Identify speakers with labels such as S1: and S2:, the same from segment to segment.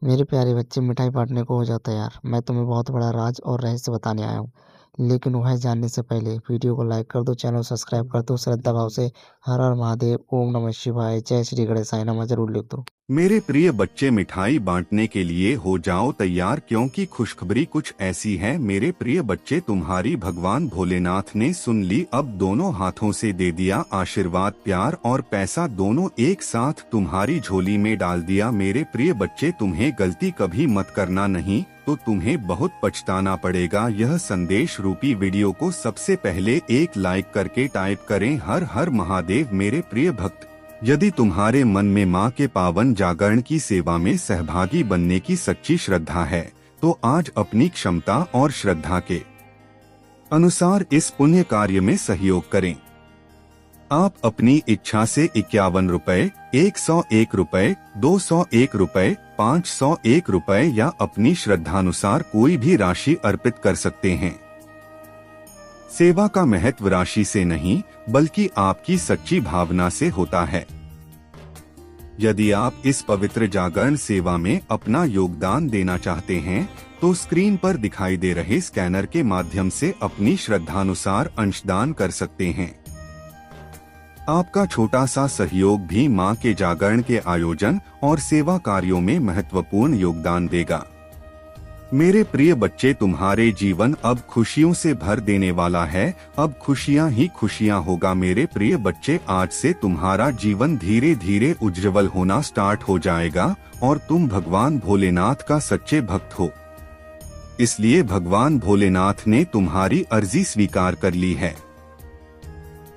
S1: मेरे प्यारे बच्चे, मिठाई बांटने को हो जाओ तैयार। मैं तुम्हें बहुत बड़ा राज और रहस्य बताने आया हूँ। लेकिन वह जानने से पहले वीडियो को लाइक कर दो, चैनल को सब्सक्राइब कर दो, श्रद्धा भाव से हर हर महादेव, ओम नमः शिवाय, जय श्री गणेशाय नमः जरूर लिख दो।
S2: मेरे प्रिय बच्चे, मिठाई बांटने के लिए हो जाओ तैयार, क्योंकि खुशखबरी कुछ ऐसी है। मेरे प्रिय बच्चे, तुम्हारी भगवान भोलेनाथ ने सुन ली, अब दोनों हाथों से दे दिया आशीर्वाद, प्यार और पैसा दोनों एक साथ तुम्हारी झोली में डाल दिया। मेरे प्रिय बच्चे, तुम्हें गलती कभी मत करना, नहीं तो तुम्हें बहुत पछताना पड़ेगा। यह संदेश रूपी वीडियो को सबसे पहले एक लाइक करके टाइप करें हर हर महादेव। मेरे प्रिय भक्त, यदि तुम्हारे मन में माँ के पावन जागरण की सेवा में सहभागी बनने की सच्ची श्रद्धा है, तो आज अपनी क्षमता और श्रद्धा के अनुसार इस पुण्य कार्य में सहयोग करें। आप अपनी इच्छा से 51 रुपए, 101 रुपए, 201 रुपए, 501 रुपए या अपनी श्रद्धानुसार कोई भी राशि अर्पित कर सकते हैं। सेवा का महत्व राशि से नहीं, बल्कि आपकी सच्ची भावना से होता है। यदि आप इस पवित्र जागरण सेवा में अपना योगदान देना चाहते हैं, तो स्क्रीन पर दिखाई दे रहे स्कैनर के माध्यम से अपनी श्रद्धानुसार अंशदान कर सकते हैं। आपका छोटा सा सहयोग भी मां के जागरण के आयोजन और सेवा कार्यों में महत्वपूर्ण योगदान देगा। मेरे प्रिय बच्चे, तुम्हारे जीवन अब खुशियों से भर देने वाला है। अब खुशियां ही खुशियां होगा। मेरे प्रिय बच्चे, आज से तुम्हारा जीवन धीरे धीरे उज्जवल होना स्टार्ट हो जाएगा और तुम भगवान भोलेनाथ का सच्चे भक्त हो। इसलिए भगवान भोलेनाथ ने तुम्हारी अर्जी स्वीकार कर ली है।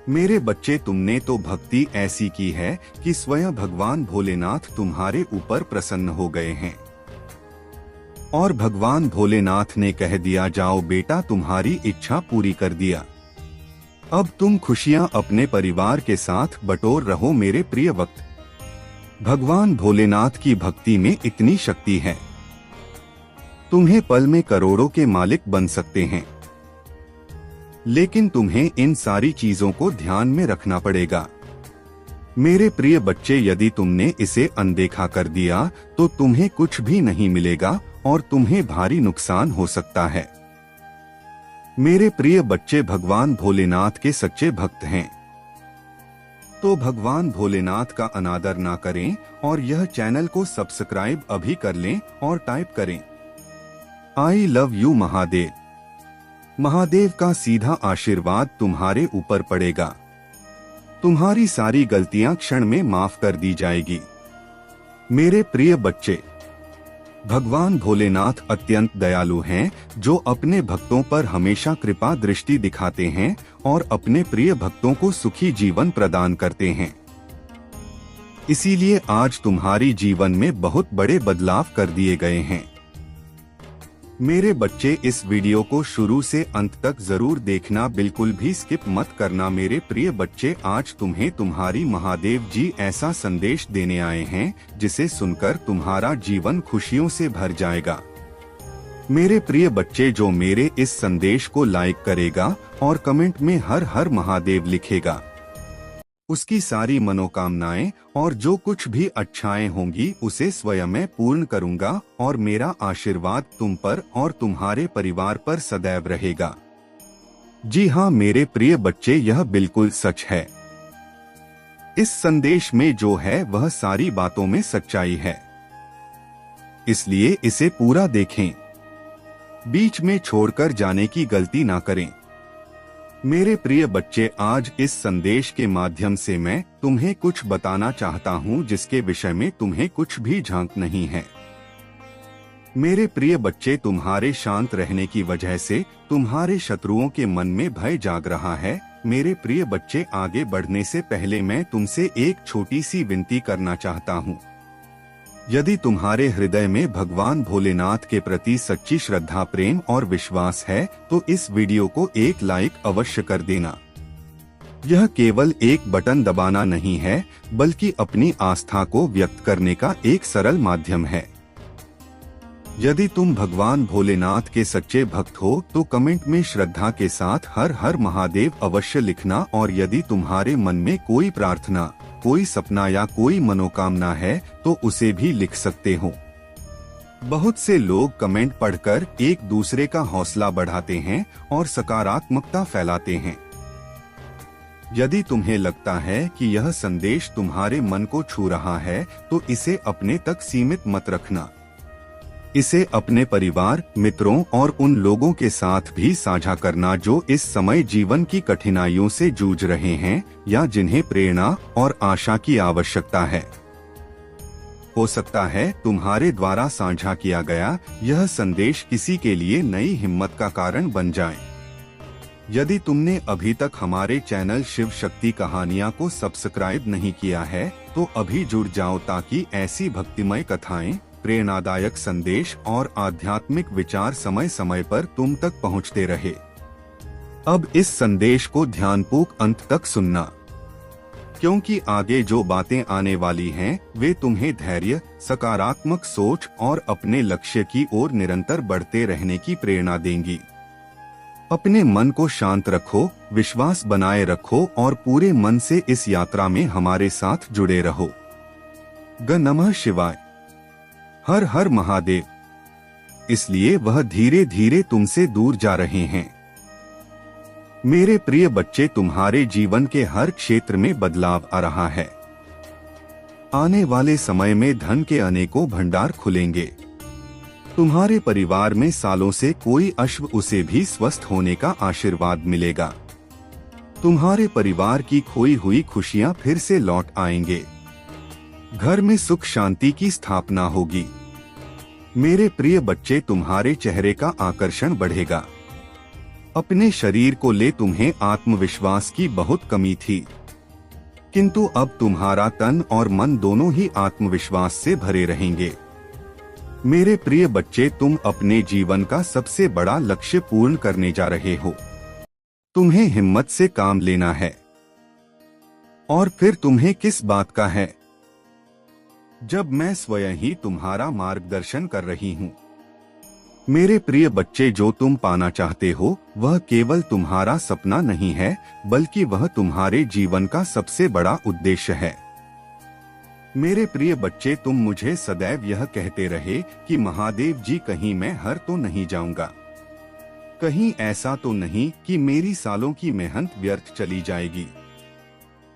S2: मेरे बच्चे, तुमने तो भक्ति ऐसी की है कि स्वयं भगवान भोलेनाथ तुम्हारे ऊपर प्रसन्न हो गए हैं और भगवान भोलेनाथ ने कह दिया, जाओ बेटा, तुम्हारी इच्छा पूरी कर दिया। अब तुम खुशियां अपने परिवार के साथ बटोर रहो। मेरे प्रिय भक्त, भगवान भोलेनाथ की भक्ति में इतनी शक्ति है, तुम्हें पल में करोड़ों के मालिक बन सकते हैं। लेकिन तुम्हें इन सारी चीजों को ध्यान में रखना पड़ेगा। मेरे प्रिय बच्चे, यदि तुमने इसे अनदेखा कर दिया तो तुम्हें कुछ भी नहीं मिलेगा और तुम्हें भारी नुकसान हो सकता है। मेरे प्रिय बच्चे, भगवान भोलेनाथ के सच्चे भक्त हैं, तो भगवान भोलेनाथ का अनादर ना करें और यह चैनल को सब्सक्राइब अभी कर लें और टाइप करें, I love you Mahadev. Mahadev का सीधा आशीर्वाद तुम्हारे ऊपर पड़ेगा। तुम्हारी सारी गलतियां क्षण में माफ कर दी जाएगी। मेरे प्रिय बच्चे, भगवान भोलेनाथ अत्यंत दयालु हैं, जो अपने भक्तों पर हमेशा कृपा दृष्टि दिखाते हैं और अपने प्रिय भक्तों को सुखी जीवन प्रदान करते हैं। इसीलिए आज तुम्हारी जीवन में बहुत बड़े बदलाव कर दिए गए हैं। मेरे बच्चे, इस वीडियो को शुरू से अंत तक जरूर देखना, बिल्कुल भी स्किप मत करना। मेरे प्रिय बच्चे, आज तुम्हें तुम्हारी महादेव जी ऐसा संदेश देने आए हैं जिसे सुनकर तुम्हारा जीवन खुशियों से भर जाएगा। मेरे प्रिय बच्चे, जो मेरे इस संदेश को लाइक करेगा और कमेंट में हर हर महादेव लिखेगा, उसकी सारी मनोकामनाएं और जो कुछ भी अच्छाएं होंगी उसे स्वयं मैं पूर्ण करूंगा और मेरा आशीर्वाद तुम पर और तुम्हारे परिवार पर सदैव रहेगा। जी हाँ मेरे प्रिय बच्चे, यह बिल्कुल सच है। इस संदेश में जो है वह सारी बातों में सच्चाई है, इसलिए इसे पूरा देखें, बीच में छोड़कर जाने की गलती ना करें। मेरे प्रिय बच्चे, आज इस संदेश के माध्यम से मैं तुम्हें कुछ बताना चाहता हूं जिसके विषय में तुम्हें कुछ भी झांक नहीं है। मेरे प्रिय बच्चे, तुम्हारे शांत रहने की वजह से तुम्हारे शत्रुओं के मन में भय जाग रहा है। मेरे प्रिय बच्चे, आगे बढ़ने से पहले मैं तुमसे एक छोटी सी विनती करना चाहता हूं। यदि तुम्हारे हृदय में भगवान भोलेनाथ के प्रति सच्ची श्रद्धा, प्रेम और विश्वास है, तो इस वीडियो को एक लाइक अवश्य कर देना। यह केवल एक बटन दबाना नहीं है, बल्कि अपनी आस्था को व्यक्त करने का एक सरल माध्यम है। यदि तुम भगवान भोलेनाथ के सच्चे भक्त हो तो कमेंट में श्रद्धा के साथ हर हर महादेव अवश्य लिखना, और यदि तुम्हारे मन में कोई प्रार्थना, कोई सपना या कोई मनोकामना है तो उसे भी लिख सकते हो। बहुत से लोग कमेंट पढ़कर एक दूसरे का हौसला बढ़ाते हैं और सकारात्मकता फैलाते हैं। यदि तुम्हें लगता है कि यह संदेश तुम्हारे मन को छू रहा है तो इसे अपने तक सीमित मत रखना। इसे अपने परिवार, मित्रों और उन लोगों के साथ भी साझा करना जो इस समय जीवन की कठिनाइयों से जूझ रहे हैं या जिन्हें प्रेरणा और आशा की आवश्यकता है। हो सकता है तुम्हारे द्वारा साझा किया गया यह संदेश किसी के लिए नई हिम्मत का कारण बन जाए। यदि तुमने अभी तक हमारे चैनल शिव शक्ति कहानियाँ को सब्सक्राइब नहीं किया है तो अभी जुड़ जाओ ताकि ऐसी भक्तिमय कथाएं, प्रेरणादायक संदेश और आध्यात्मिक विचार समय समय पर तुम तक पहुंचते रहे। अब इस संदेश को ध्यानपूर्वक अंत तक सुनना, क्योंकि आगे जो बातें आने वाली हैं वे तुम्हें धैर्य, सकारात्मक सोच और अपने लक्ष्य की ओर निरंतर बढ़ते रहने की प्रेरणा देंगी। अपने मन को शांत रखो, विश्वास बनाए रखो और पूरे मन से इस यात्रा में हमारे साथ जुड़े रहो। नमः शिवाय। हर हर महादेव। इसलिए वह धीरे धीरे तुमसे दूर जा रहे हैं। मेरे प्रिय बच्चे, तुम्हारे जीवन के हर क्षेत्र में बदलाव आ रहा है। आने वाले समय में धन के अनेकों भंडार खुलेंगे। तुम्हारे परिवार में सालों से कोई अश्व, उसे भी स्वस्थ होने का आशीर्वाद मिलेगा। तुम्हारे परिवार की खोई हुई खुशियां फिर से लौट आएंगे। घर में सुख शांति की स्थापना होगी। मेरे प्रिय बच्चे, तुम्हारे चेहरे का आकर्षण बढ़ेगा। अपने शरीर को ले तुम्हें आत्मविश्वास की बहुत कमी थी, किंतु अब तुम्हारा तन और मन दोनों ही आत्मविश्वास से भरे रहेंगे। मेरे प्रिय बच्चे, तुम अपने जीवन का सबसे बड़ा लक्ष्य पूर्ण करने जा रहे हो। तुम्हें हिम्मत से काम लेना है। और फिर तुम्हें किस बात का है, जब मैं स्वयं ही तुम्हारा मार्गदर्शन कर रही हूँ। मेरे प्रिय बच्चे, जो तुम पाना चाहते हो वह केवल तुम्हारा सपना नहीं है, बल्कि वह तुम्हारे जीवन का सबसे बड़ा उद्देश्य है। मेरे प्रिय बच्चे, तुम मुझे सदैव यह कहते रहे कि महादेव जी, कहीं मैं हार तो नहीं जाऊंगा, कहीं ऐसा तो नहीं कि मेरी सालों की मेहनत व्यर्थ चली जाएगी।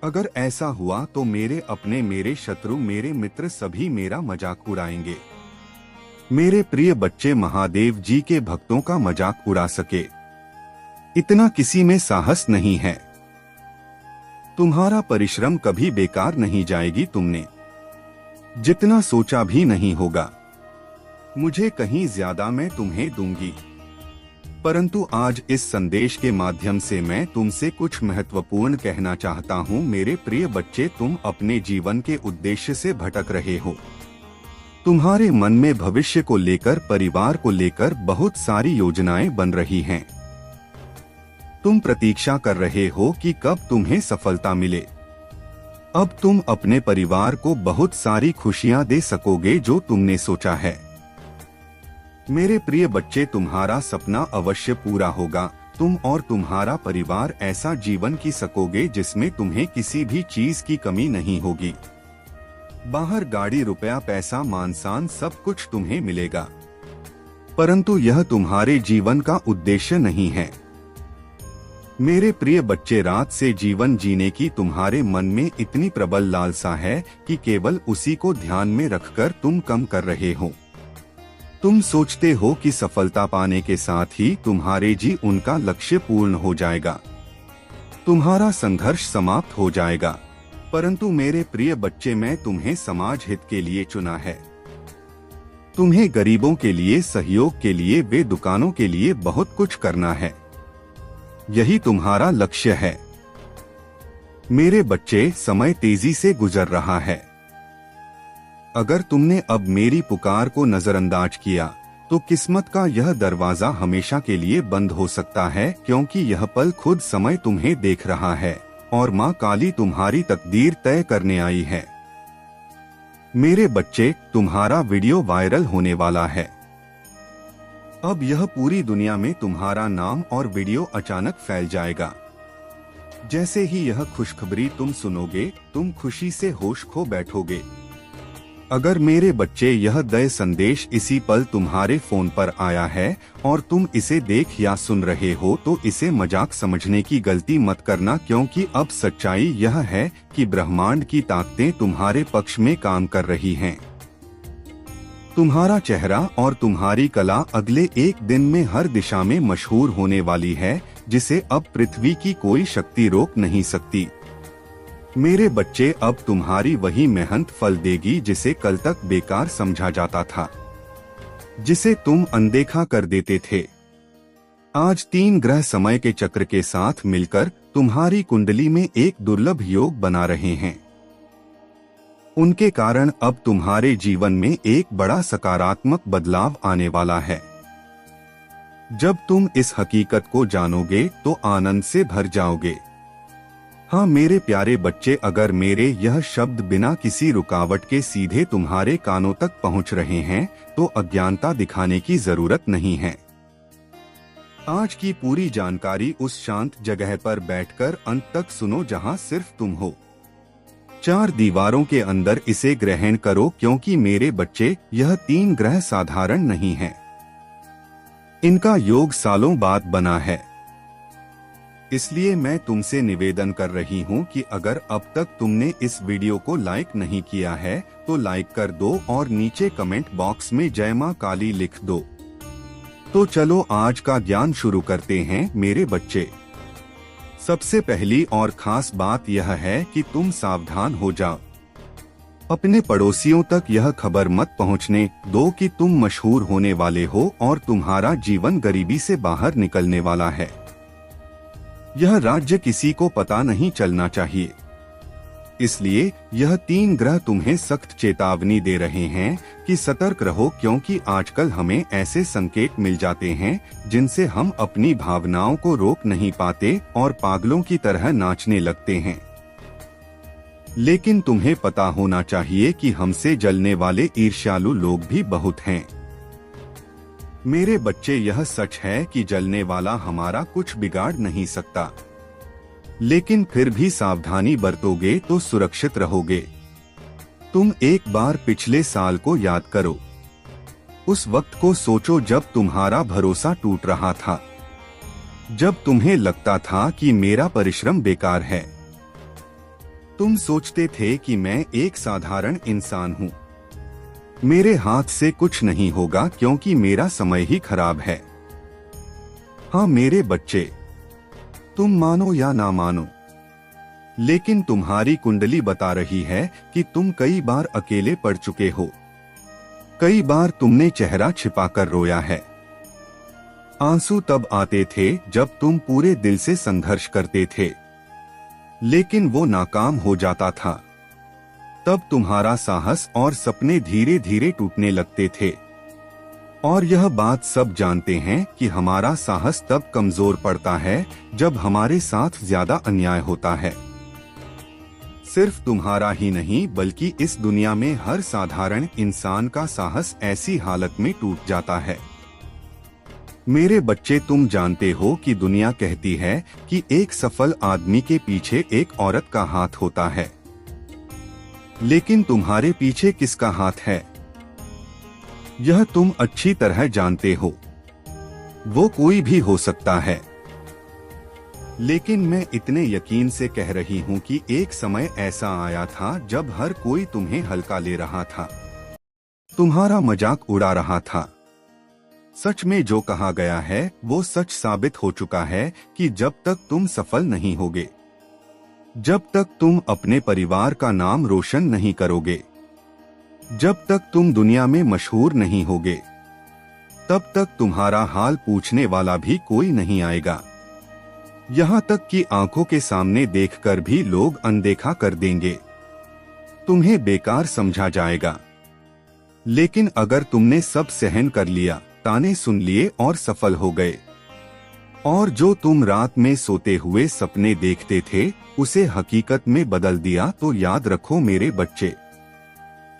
S2: अगर ऐसा हुआ तो मेरे अपने, मेरे शत्रु, मेरे मित्र सभी मेरा मजाक उड़ाएंगे। मेरे प्रिय बच्चे, महादेव जी के भक्तों का मजाक उड़ा सके इतना किसी में साहस नहीं है। तुम्हारा परिश्रम कभी बेकार नहीं जाएगी। तुमने जितना सोचा भी नहीं होगा। मुझे कहीं ज्यादा मैं तुम्हें दूंगी, परंतु आज इस संदेश के माध्यम से मैं तुमसे कुछ महत्वपूर्ण कहना चाहता हूँ। मेरे प्रिय बच्चे, तुम अपने जीवन के उद्देश्य से भटक रहे हो। तुम्हारे मन में भविष्य को लेकर, परिवार को लेकर बहुत सारी योजनाएं बन रही हैं। तुम प्रतीक्षा कर रहे हो कि कब तुम्हें सफलता मिले। अब तुम अपने परिवार को बहुत सारी खुशियां दे सकोगे जो तुमने सोचा है। मेरे प्रिय बच्चे, तुम्हारा सपना अवश्य पूरा होगा। तुम और तुम्हारा परिवार ऐसा जीवन जी सकोगे जिसमें तुम्हें किसी भी चीज की कमी नहीं होगी। बाहर गाड़ी, रुपया, पैसा, मान सम्मान सब कुछ तुम्हें मिलेगा, परंतु यह तुम्हारे जीवन का उद्देश्य नहीं है। मेरे प्रिय बच्चे, रात से जीवन जीने की तुम्हारे मन में इतनी प्रबल लालसा है कि केवल उसी को ध्यान में रखकर तुम कम कर रहे हो। तुम सोचते हो कि सफलता पाने के साथ ही तुम्हारे जी उनका लक्ष्य पूर्ण हो जाएगा, तुम्हारा संघर्ष समाप्त हो जाएगा। परंतु मेरे प्रिय बच्चे, मैं तुम्हें समाज हित के लिए चुना है। तुम्हें गरीबों के लिए, सहयोग के लिए, वे दुकानों के लिए बहुत कुछ करना है। यही तुम्हारा लक्ष्य है। मेरे बच्चे, समय तेजी से गुजर रहा है। अगर तुमने अब मेरी पुकार को नजरअंदाज किया तो किस्मत का यह दरवाजा हमेशा के लिए बंद हो सकता है, क्योंकि यह पल खुद समय तुम्हें देख रहा है और माँ काली तुम्हारी तकदीर तय करने आई है। मेरे बच्चे, तुम्हारा वीडियो वायरल होने वाला है। अब यह पूरी दुनिया में तुम्हारा नाम और वीडियो अचानक फैल जाएगा। जैसे ही यह खुशखबरी तुम सुनोगे, तुम खुशी से होश खो बैठोगे। अगर मेरे बच्चे यह दया संदेश इसी पल तुम्हारे फोन पर आया है और तुम इसे देख या सुन रहे हो तो इसे मजाक समझने की गलती मत करना, क्योंकि अब सच्चाई यह है कि ब्रह्मांड की ताकतें तुम्हारे पक्ष में काम कर रही हैं। तुम्हारा चेहरा और तुम्हारी कला अगले एक दिन में हर दिशा में मशहूर होने वाली है, जिसे अब पृथ्वी की कोई शक्ति रोक नहीं सकती। मेरे बच्चे, अब तुम्हारी वही मेहनत फल देगी जिसे कल तक बेकार समझा जाता था, जिसे तुम अनदेखा कर देते थे। आज 3 ग्रह समय के चक्र के साथ मिलकर तुम्हारी कुंडली में एक दुर्लभ योग बना रहे हैं। उनके कारण अब तुम्हारे जीवन में एक बड़ा सकारात्मक बदलाव आने वाला है। जब तुम इस हकीकत को जानोगे तो आनंद से भर जाओगे। हाँ मेरे प्यारे बच्चे, अगर मेरे यह शब्द बिना किसी रुकावट के सीधे तुम्हारे कानों तक पहुंच रहे हैं तो अज्ञानता दिखाने की जरूरत नहीं है। आज की पूरी जानकारी उस शांत जगह पर बैठकर अंत तक सुनो जहां सिर्फ तुम हो। 4 दीवारों के अंदर इसे ग्रहण करो, क्योंकि मेरे बच्चे यह 3 ग्रह साधारण नहीं है। इनका योग सालों बाद बना है। इसलिए मैं तुमसे निवेदन कर रही हूं कि अगर अब तक तुमने इस वीडियो को लाइक नहीं किया है तो लाइक कर दो और नीचे कमेंट बॉक्स में जय मां काली लिख दो। तो चलो आज का ज्ञान शुरू करते हैं मेरे बच्चे। सबसे पहली और खास बात यह है कि तुम सावधान हो जाओ। अपने पड़ोसियों तक यह खबर मत पहुंचने दो कि तुम मशहूर होने वाले हो और तुम्हारा जीवन गरीबी से बाहर निकलने वाला है। यह राज्य किसी को पता नहीं चलना चाहिए। इसलिए यह 3 ग्रह तुम्हें सख्त चेतावनी दे रहे हैं कि सतर्क रहो, क्योंकि आजकल हमें ऐसे संकेत मिल जाते हैं जिनसे हम अपनी भावनाओं को रोक नहीं पाते और पागलों की तरह नाचने लगते हैं। लेकिन तुम्हें पता होना चाहिए कि हमसे जलने वाले ईर्ष्यालु लोग भी बहुत हैं। मेरे बच्चे, यह सच है कि जलने वाला हमारा कुछ बिगाड़ नहीं सकता, लेकिन फिर भी सावधानी बरतोगे तो सुरक्षित रहोगे। तुम एक बार पिछले साल को याद करो। उस वक्त को सोचो जब तुम्हारा भरोसा टूट रहा था, जब तुम्हें लगता था कि मेरा परिश्रम बेकार है। तुम सोचते थे कि मैं एक साधारण इंसान हूँ, मेरे हाथ से कुछ नहीं होगा क्योंकि मेरा समय ही खराब है। हाँ मेरे बच्चे, तुम मानो या ना मानो, लेकिन तुम्हारी कुंडली बता रही है कि तुम कई बार अकेले पड़ चुके हो। कई बार तुमने चेहरा छिपाकर रोया है। आंसू तब आते थे जब तुम पूरे दिल से संघर्ष करते थे, लेकिन वो नाकाम हो जाता था। तब तुम्हारा साहस और सपने धीरे धीरे टूटने लगते थे। और यह बात सब जानते हैं कि हमारा साहस तब कमजोर पड़ता है जब हमारे साथ ज्यादा अन्याय होता है। सिर्फ तुम्हारा ही नहीं बल्कि इस दुनिया में हर साधारण इंसान का साहस ऐसी हालत में टूट जाता है। मेरे बच्चे, तुम जानते हो कि दुनिया कहती है कि एक सफल आदमी के पीछे एक औरत का हाथ होता है, लेकिन तुम्हारे पीछे किसका हाथ है यह तुम अच्छी तरह जानते हो। वो कोई भी हो सकता है, लेकिन मैं इतने यकीन से कह रही हूँ कि एक समय ऐसा आया था जब हर कोई तुम्हें हल्का ले रहा था, तुम्हारा मजाक उड़ा रहा था। सच में जो कहा गया है वो सच साबित हो चुका है कि जब तक तुम सफल नहीं होगे, जब तक तुम अपने परिवार का नाम रोशन नहीं करोगे, जब तक तुम दुनिया में मशहूर नहीं होगे, तब तक तुम्हारा हाल पूछने वाला भी कोई नहीं आएगा। यहाँ तक कि आंखों के सामने देखकर भी लोग अनदेखा कर देंगे, तुम्हें बेकार समझा जाएगा। लेकिन अगर तुमने सब सहन कर लिया, ताने सुन लिए और सफल हो गए, और जो तुम रात में सोते हुए सपने देखते थे उसे हकीकत में बदल दिया, तो याद रखो मेरे बच्चे,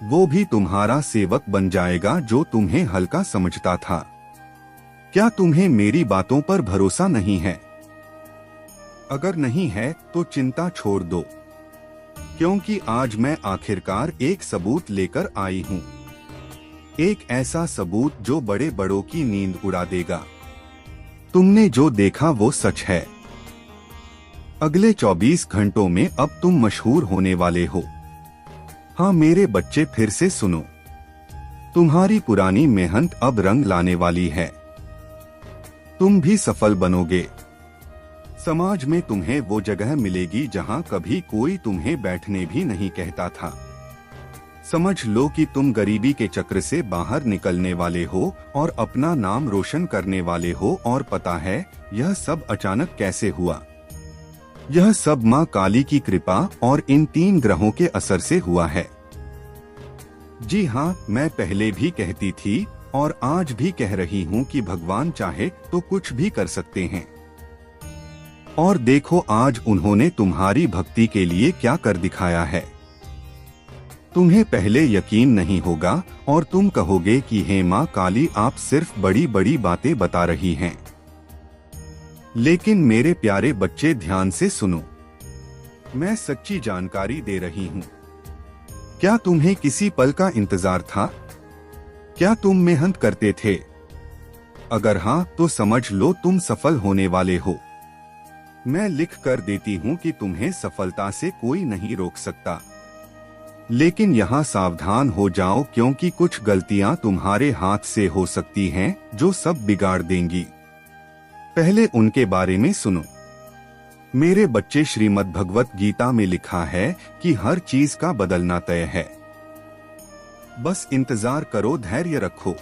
S2: वो भी तुम्हारा सेवक बन जाएगा जो तुम्हें हल्का समझता था। क्या तुम्हें मेरी बातों पर भरोसा नहीं है? अगर नहीं है तो चिंता छोड़ दो, क्योंकि आज मैं आखिरकार एक सबूत लेकर आई हूँ। एक ऐसा सबूत जो बड़े बड़ों की नींद उड़ा देगा। तुमने जो देखा वो सच है। अगले 24 घंटों में अब तुम मशहूर होने वाले हो। हाँ मेरे बच्चे, फिर से सुनो। तुम्हारी पुरानी मेहनत अब रंग लाने वाली है। तुम भी सफल बनोगे। समाज में तुम्हें वो जगह मिलेगी जहां कभी कोई तुम्हें बैठने भी नहीं कहता था। समझ लो कि तुम गरीबी के चक्र से बाहर निकलने वाले हो और अपना नाम रोशन करने वाले हो। और पता है यह सब अचानक कैसे हुआ? यह सब माँ काली की कृपा और इन 3 ग्रहों के असर से हुआ है। जी हाँ, मैं पहले भी कहती थी और आज भी कह रही हूँ कि भगवान चाहे तो कुछ भी कर सकते हैं। और देखो आज उन्होंने तुम्हारी भक्ति के लिए क्या कर दिखाया है। तुम्हें पहले यकीन नहीं होगा और तुम कहोगे कि हे माँ काली, आप सिर्फ बड़ी बड़ी बातें बता रही हैं। लेकिन मेरे प्यारे बच्चे, ध्यान से सुनो। मैं सच्ची जानकारी दे रही हूँ। क्या तुम्हें किसी पल का इंतजार था? क्या तुम मेहनत करते थे? अगर हाँ तो समझ लो तुम सफल होने वाले हो। मैं लिख कर देती हूँ कि तुम्हें सफलता से कोई नहीं रोक सकता। लेकिन यहाँ सावधान हो जाओ, क्योंकि कुछ गलतियाँ तुम्हारे हाथ से हो सकती हैं जो सब बिगाड़ देंगी। पहले उनके बारे में सुनो। मेरे बच्चे, श्रीमद् भगवत गीता में लिखा है कि हर चीज का बदलना तय है। बस इंतजार करो, धैर्य रखो।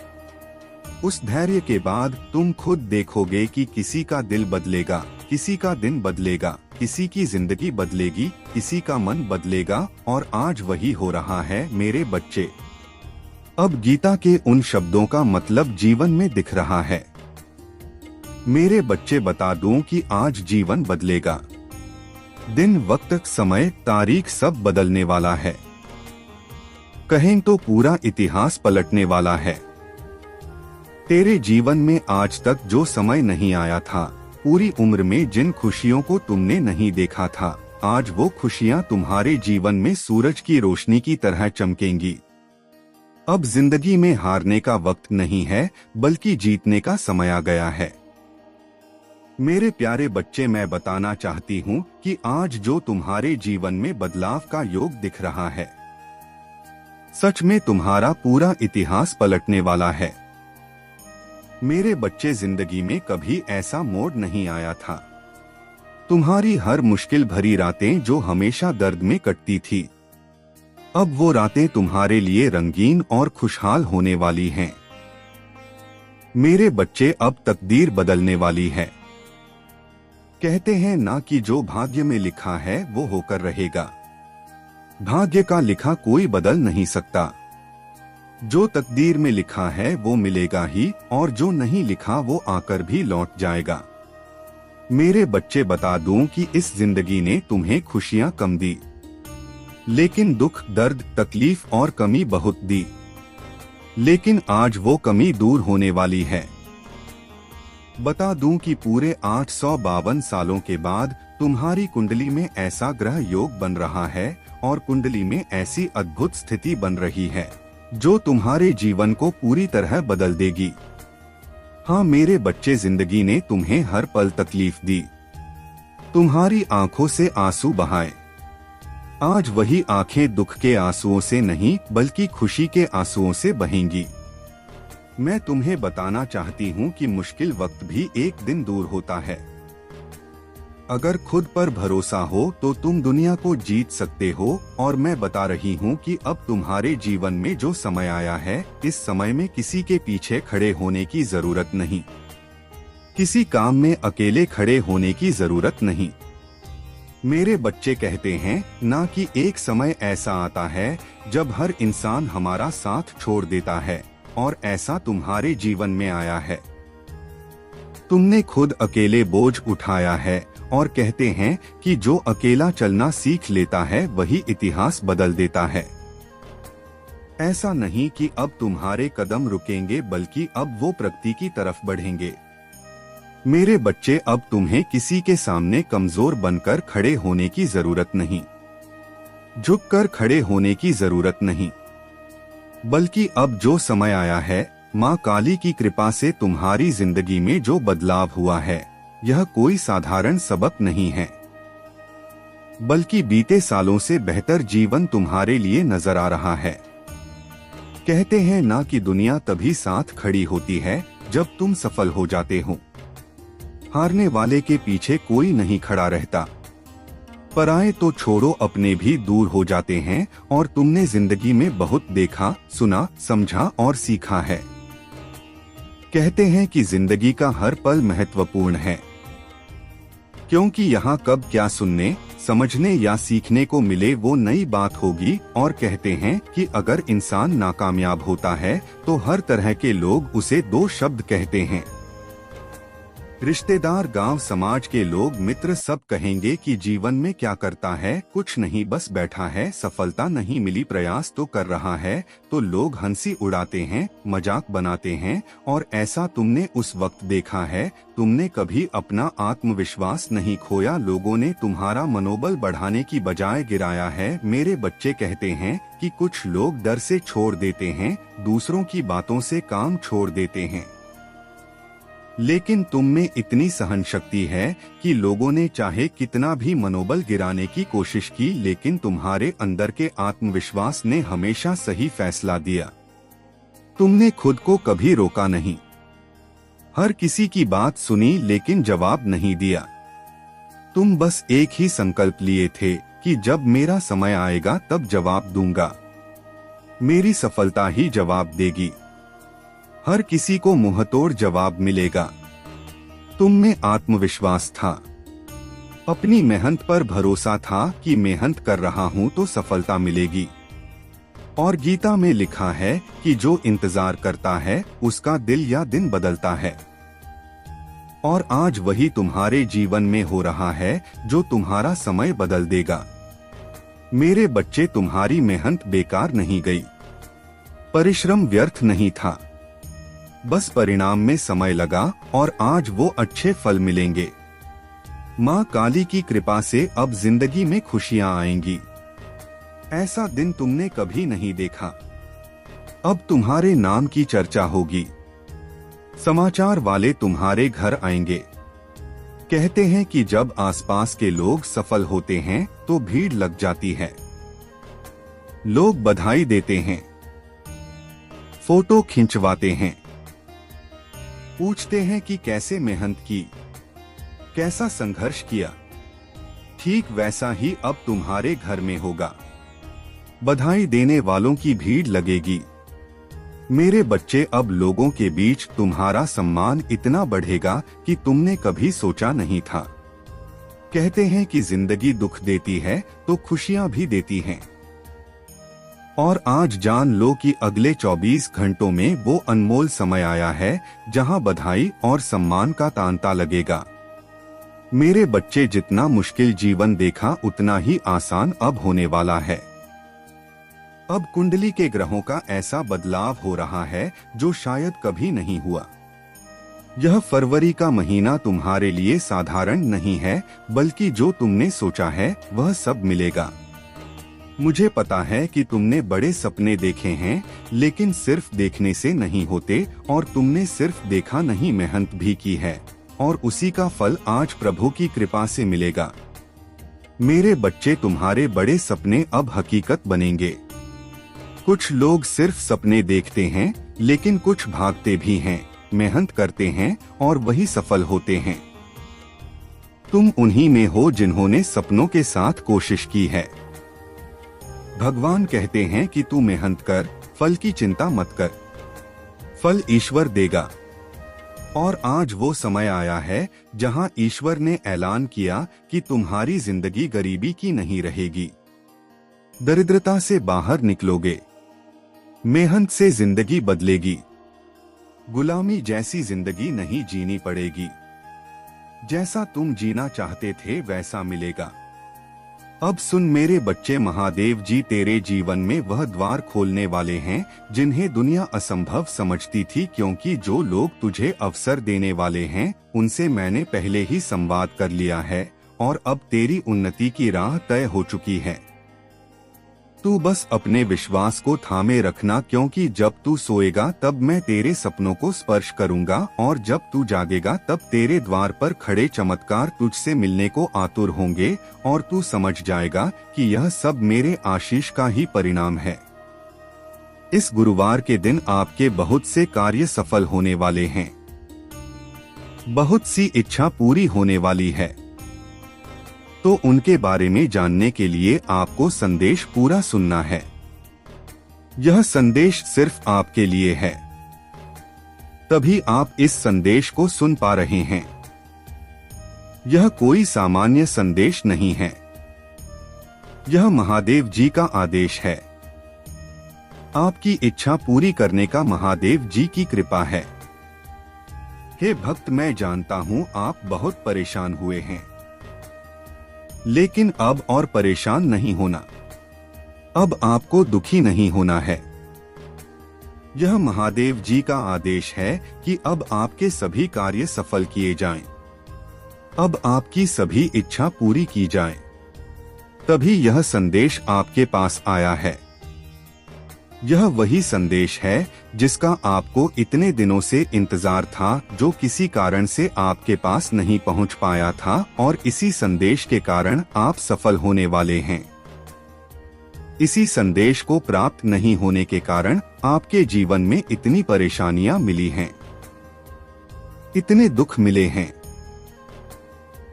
S2: उस धैर्य के बाद तुम खुद देखोगे कि किसी का दिल बदलेगा, किसी का दिन बदलेगा, किसी की जिंदगी बदलेगी, किसी का मन बदलेगा। और आज वही हो रहा है मेरे बच्चे। अब गीता के उन शब्दों का मतलब जीवन में दिख रहा है। मेरे बच्चे, बता दूं कि आज जीवन बदलेगा। दिन, वक्त, समय, तारीख सब बदलने वाला है। कहें तो पूरा इतिहास पलटने वाला है। तेरे जीवन में आज तक जो समय नहीं आया था, पूरी उम्र में जिन खुशियों को तुमने नहीं देखा था, आज वो खुशियां तुम्हारे जीवन में सूरज की रोशनी की तरह चमकेंगी। अब जिंदगी में हारने का वक्त नहीं है, बल्कि जीतने का समय आ गया है। मेरे प्यारे बच्चे, मैं बताना चाहती हूँ कि आज जो तुम्हारे जीवन में बदलाव का योग दिख रहा है, सच में तुम्हारा पूरा इतिहास पलटने वाला है। मेरे बच्चे, जिंदगी में कभी ऐसा मोड़ नहीं आया था। तुम्हारी हर मुश्किल भरी रातें जो हमेशा दर्द में कटती थी, अब वो रातें तुम्हारे लिए रंगीन और खुशहाल होने वाली हैं। मेरे बच्चे, अब तकदीर बदलने वाली है। कहते हैं ना कि जो भाग्य में लिखा है वो होकर रहेगा। भाग्य का लिखा कोई बदल नहीं सकता। जो तकदीर में लिखा है वो मिलेगा ही, और जो नहीं लिखा वो आकर भी लौट जाएगा। मेरे बच्चे, बता दूं कि इस जिंदगी ने तुम्हें खुशियां कम दी, लेकिन दुख, दर्द, तकलीफ और कमी बहुत दी। लेकिन आज वो कमी दूर होने वाली है। बता दूं कि पूरे 852 सालों के बाद तुम्हारी कुंडली में ऐसा ग्रह योग बन रहा है और कुंडली में ऐसी अद्भुत स्थिति बन रही है जो तुम्हारे जीवन को पूरी तरह बदल देगी। हाँ मेरे बच्चे, जिंदगी ने तुम्हें हर पल तकलीफ दी, तुम्हारी आंखों से आंसू बहाए। आज वही आंखें दुख के आंसुओं से नहीं बल्कि खुशी के आंसुओं से बहेंगी। मैं तुम्हें बताना चाहती हूँ कि मुश्किल वक्त भी एक दिन दूर होता है। अगर खुद पर भरोसा हो तो तुम दुनिया को जीत सकते हो। और मैं बता रही हूँ कि अब तुम्हारे जीवन में जो समय आया है, इस समय में किसी के पीछे खड़े होने की जरूरत नहीं, किसी काम में अकेले खड़े होने की जरूरत नहीं। मेरे बच्चे, कहते हैं ना कि एक समय ऐसा आता है जब हर इंसान हमारा साथ छोड़ देता है, और ऐसा तुम्हारे जीवन में आया है। तुमने खुद अकेले बोझ उठाया है, और कहते हैं कि जो अकेला चलना सीख लेता है वही इतिहास बदल देता है। ऐसा नहीं कि अब तुम्हारे कदम रुकेंगे, बल्कि अब वो प्रगति की तरफ बढ़ेंगे। मेरे बच्चे, अब तुम्हें किसी के सामने कमजोर बनकर खड़े होने की जरूरत नहीं। झुककर खड़े होने की जरूरत नहीं, बल्कि अब जो समय आया है, माँ काली की कृपा से तुम्हारी जिंदगी में जो बदलाव हुआ है, यह कोई साधारण सबक नहीं है, बल्कि बीते सालों से बेहतर जीवन तुम्हारे लिए नजर आ रहा है। कहते हैं ना कि दुनिया तभी साथ खड़ी होती है जब तुम सफल हो जाते हो। हारने वाले के पीछे कोई नहीं खड़ा रहता। पराए तो छोड़ो, अपने भी दूर हो जाते हैं। और तुमने जिंदगी में बहुत देखा, सुना, समझा और सीखा है। कहते हैं कि जिंदगी का हर पल महत्वपूर्ण है, क्योंकि यहाँ कब क्या सुनने, समझने या सीखने को मिले वो नई बात होगी। और कहते हैं कि अगर इंसान नाकामयाब होता है तो हर तरह के लोग उसे दो शब्द कहते हैं, रिश्तेदार, गांव, समाज के लोग, मित्र, सब कहेंगे कि जीवन में क्या करता है, कुछ नहीं, बस बैठा है, सफलता नहीं मिली, प्रयास तो कर रहा है। तो लोग हंसी उड़ाते हैं, मजाक बनाते हैं। और ऐसा तुमने उस वक्त देखा है। तुमने कभी अपना आत्मविश्वास नहीं खोया, लोगों ने तुम्हारा मनोबल बढ़ाने की बजाय गिराया है। मेरे बच्चे, कहते हैं कि कुछ लोग डर से छोड़ देते हैं, दूसरों की बातों से काम छोड़ देते हैं, लेकिन तुम में इतनी सहन शक्ति है कि लोगों ने चाहे कितना भी मनोबल गिराने की कोशिश की, लेकिन तुम्हारे अंदर के आत्मविश्वास ने हमेशा सही फैसला दिया। तुमने खुद को कभी रोका नहीं, हर किसी की बात सुनी लेकिन जवाब नहीं दिया। तुम बस एक ही संकल्प लिए थे कि जब मेरा समय आएगा तब जवाब दूंगा, मेरी सफलता ही जवाब देगी, हर किसी को मुंहतोड़ जवाब मिलेगा। तुम में आत्मविश्वास था, अपनी मेहनत पर भरोसा था कि मेहनत कर रहा हूं तो सफलता मिलेगी। और गीता में लिखा है कि जो इंतजार करता है उसका दिल या दिन बदलता है। और आज वही तुम्हारे जीवन में हो रहा है जो तुम्हारा समय बदल देगा। मेरे बच्चे, तुम्हारी मेहनत बेकार नहीं गई, परिश्रम व्यर्थ नहीं था, बस परिणाम में समय लगा और आज वो अच्छे फल मिलेंगे। माँ काली की कृपा से अब जिंदगी में खुशियाँ आएंगी। ऐसा दिन तुमने कभी नहीं देखा। अब तुम्हारे नाम की चर्चा होगी, समाचार वाले तुम्हारे घर आएंगे। कहते हैं कि जब आसपास के लोग सफल होते हैं तो भीड़ लग जाती है, लोग बधाई देते हैं, फोटो खिंचवाते हैं, पूछते हैं कि कैसे मेहनत की, कैसा संघर्ष किया। ठीक वैसा ही अब तुम्हारे घर में होगा, बधाई देने वालों की भीड़ लगेगी। मेरे बच्चे, अब लोगों के बीच तुम्हारा सम्मान इतना बढ़ेगा कि तुमने कभी सोचा नहीं था। कहते हैं कि जिंदगी दुख देती है तो खुशियां भी देती हैं। और आज जान लो कि अगले 24 घंटों में वो अनमोल समय आया है जहां बधाई और सम्मान का तांता लगेगा। मेरे बच्चे, जितना मुश्किल जीवन देखा उतना ही आसान अब होने वाला है। अब कुंडली के ग्रहों का ऐसा बदलाव हो रहा है जो शायद कभी नहीं हुआ। यह फरवरी का महीना तुम्हारे लिए साधारण नहीं है, बल्कि जो तुमने सोचा है वह सब मिलेगा। मुझे पता है कि तुमने बड़े सपने देखे हैं, लेकिन सिर्फ देखने से नहीं होते। और तुमने सिर्फ देखा नहीं, मेहनत भी की है, और उसी का फल आज प्रभु की कृपा से मिलेगा। मेरे बच्चे, तुम्हारे बड़े सपने अब हकीकत बनेंगे। कुछ लोग सिर्फ सपने देखते हैं, लेकिन कुछ भागते भी हैं, मेहनत करते हैं और वही सफल होते हैं। तुम उन्हीं में हो जिन्होंने सपनों के साथ कोशिश की है। भगवान कहते हैं कि तू मेहनत कर, फल की चिंता मत कर, फल ईश्वर देगा। और आज वो समय आया है जहां ईश्वर ने ऐलान किया कि तुम्हारी जिंदगी गरीबी की नहीं रहेगी, दरिद्रता से बाहर निकलोगे, मेहनत से जिंदगी बदलेगी, गुलामी जैसी जिंदगी नहीं जीनी पड़ेगी, जैसा तुम जीना चाहते थे वैसा मिलेगा। अब सुन मेरे बच्चे, महादेव जी तेरे जीवन में वह द्वार खोलने वाले हैं जिन्हें दुनिया असंभव समझती थी, क्योंकि जो लोग तुझे अवसर देने वाले हैं उनसे मैंने पहले ही संवाद कर लिया है और अब तेरी उन्नति की राह तय हो चुकी है। तू बस अपने विश्वास को थामे रखना, क्योंकि जब तू सोएगा तब मैं तेरे सपनों को स्पर्श करूंगा और जब तू जागेगा तब तेरे द्वार पर खड़े चमत्कार तुझसे मिलने को आतुर होंगे और तू समझ जाएगा कि यह सब मेरे आशीष का ही परिणाम है। इस गुरुवार के दिन आपके बहुत से कार्य सफल होने वाले हैं। बहुत सी इच्छा पूरी होने वाली है, तो उनके बारे में जानने के लिए आपको संदेश पूरा सुनना है। यह संदेश सिर्फ आपके लिए है, तभी आप इस संदेश को सुन पा रहे हैं। यह कोई सामान्य संदेश नहीं है, यह महादेव जी का आदेश है। आपकी इच्छा पूरी करने का महादेव जी की कृपा है। हे भक्त, मैं जानता हूँ आप बहुत परेशान हुए हैं, लेकिन अब और परेशान नहीं होना। अब आपको दुखी नहीं होना है। यह महादेव जी का आदेश है कि अब आपके सभी कार्य सफल किए जाएं। अब आपकी सभी इच्छा पूरी की जाए, तभी यह संदेश आपके पास आया है। यह वही संदेश है जिसका आपको इतने दिनों से इंतजार था, जो किसी कारण से आपके पास नहीं पहुंच पाया था, और इसी संदेश के कारण आप सफल होने वाले हैं। इसी संदेश को प्राप्त नहीं होने के कारण आपके जीवन में इतनी परेशानियां मिली हैं, इतने दुख मिले हैं।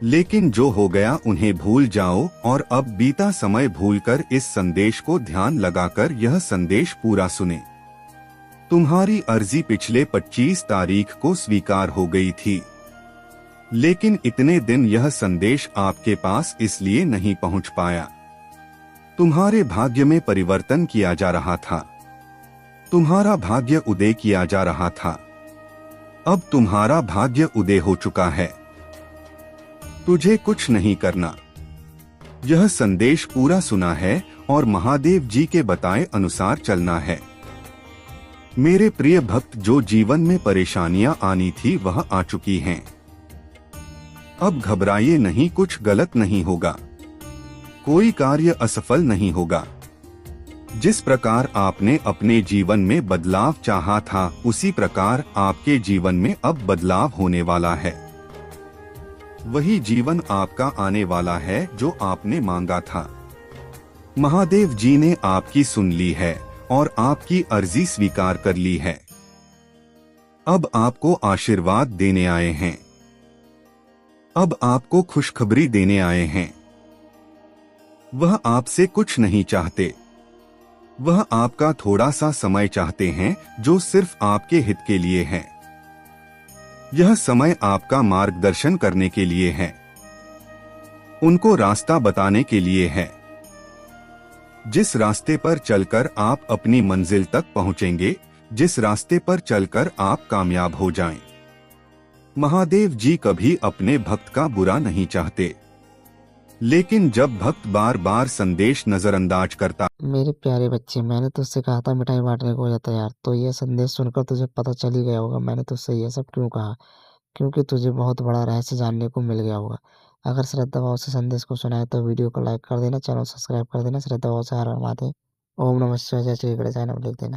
S2: लेकिन जो हो गया उन्हें भूल जाओ और अब बीता समय भूलकर इस संदेश को ध्यान लगाकर यह संदेश पूरा सुने। तुम्हारी अर्जी पिछले 25 तारीख को स्वीकार हो गई थी, लेकिन इतने दिन यह संदेश आपके पास इसलिए नहीं पहुंच पाया। तुम्हारे भाग्य में परिवर्तन किया जा रहा था, तुम्हारा भाग्य उदय किया जा रहा था। अब तुम्हारा भाग्य उदय हो चुका है, तुझे कुछ नहीं करना। यह संदेश पूरा सुना है और महादेव जी के बताए अनुसार चलना है। मेरे प्रिय भक्त, जो जीवन में परेशानियां आनी थी वह आ चुकी हैं। अब घबराइए नहीं, कुछ गलत नहीं होगा, कोई कार्य असफल नहीं होगा। जिस प्रकार आपने अपने जीवन में बदलाव चाहा था, उसी प्रकार आपके जीवन में अब बदलाव होने वाला है। वही जीवन आपका आने वाला है जो आपने मांगा था। महादेव जी ने आपकी सुन ली है और आपकी अर्जी स्वीकार कर ली है। अब आपको आशीर्वाद देने आए हैं, अब आपको खुशखबरी देने आए हैं। वह आपसे कुछ नहीं चाहते, वह आपका थोड़ा सा समय चाहते हैं, जो सिर्फ आपके हित के लिए है। यह समय आपका मार्गदर्शन करने के लिए है, उनको रास्ता बताने के लिए है। जिस रास्ते पर चलकर आप अपनी मंजिल तक पहुंचेंगे, जिस रास्ते पर चलकर आप कामयाब हो जाएं। महादेव जी कभी अपने भक्त का बुरा नहीं चाहते, लेकिन जब भक्त बार बार संदेश नजरअंदाज करता।
S1: मेरे प्यारे बच्चे, मैंने तुझसे कहा था मिठाई बांटने को हो जाता यार, तो यह संदेश सुनकर तुझे पता चल ही गया होगा मैंने तुझसे यह सब क्यों कहा, क्योंकि तुझे बहुत बड़ा रहस्य जानने को मिल गया होगा। अगर श्रद्धा भाव से संदेश को सुना है तो वीडियो को लाइक कर देना, चैनल सब्सक्राइब कर देना। श्रद्धा भाव से हर हर महादेव। ओम नमः शिवाय, जय श्री गणेश, लिख देना।